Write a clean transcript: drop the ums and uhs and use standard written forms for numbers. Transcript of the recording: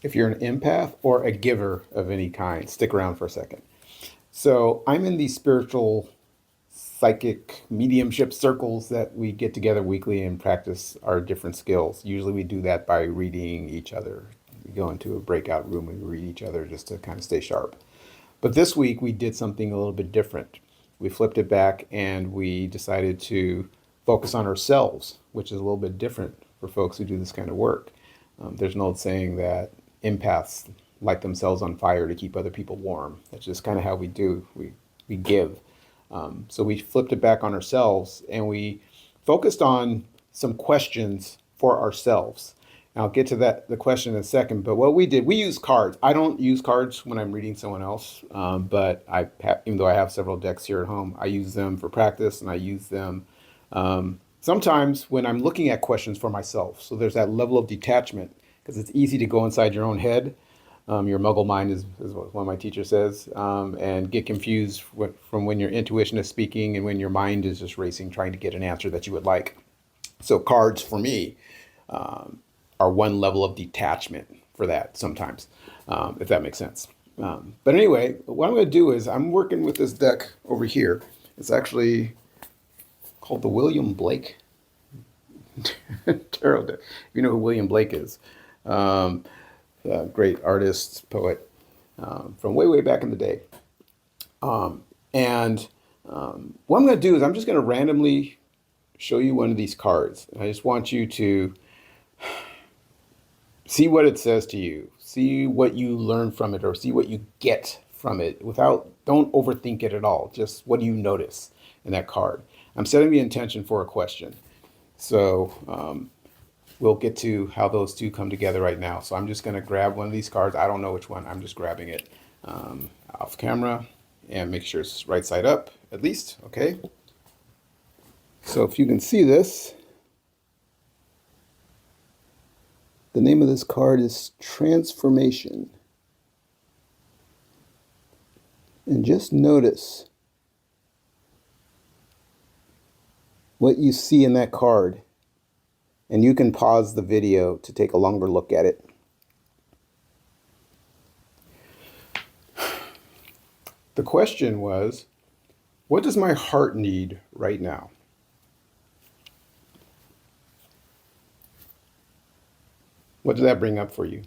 if you're an empath or a giver of any kind. Stick around for a second. So I'm in these spiritual, psychic mediumship circles that we get together weekly and practice our different skills. Usually we do that by reading each other. We go into a breakout room and we read each other just to kind of stay sharp. But this week we did something a little bit different. We flipped it back and we decided to focus on ourselves, which is a little bit different for folks who do this kind of work. There's an old saying that empaths light themselves on fire to keep other people warm. That's just kind of how we do. We give. So we flipped it back on ourselves and we focused on some questions for ourselves. And I'll get to the question in a second. But what we did, we use cards. I don't use cards when I'm reading someone else, but even though I have several decks here at home, I use them for practice and I use them sometimes when I'm looking at questions for myself. So there's that level of detachment because it's easy to go inside your own head. Your muggle mind is what one of my teachers says, and get confused from when your intuition is speaking and when your mind is just racing, trying to get an answer that you would like. So cards for me are one level of detachment for that sometimes, if that makes sense. But anyway, what I'm going to do is I'm working with this deck over here. It's actually called the William Blake Tarot deck. If you know who William Blake is. Great artist, poet from way back in the day. What I'm going to do is I'm just going to randomly show you one of these cards. I just want you to see what it says to you, see what you learn from it, or see what you get from it don't overthink it at all. Just what do you notice in that card? I'm setting the intention for a question. So, we'll get to how those two come together right now. So I'm just going to grab one of these cards. I don't know which one. I'm just grabbing it off camera and make sure it's right side up at least. Okay. So if you can see this, the name of this card is Transformation. And just notice what you see in that card. And you can pause the video to take a longer look at it. The question was, what does my heart need right now? What did that bring up for you?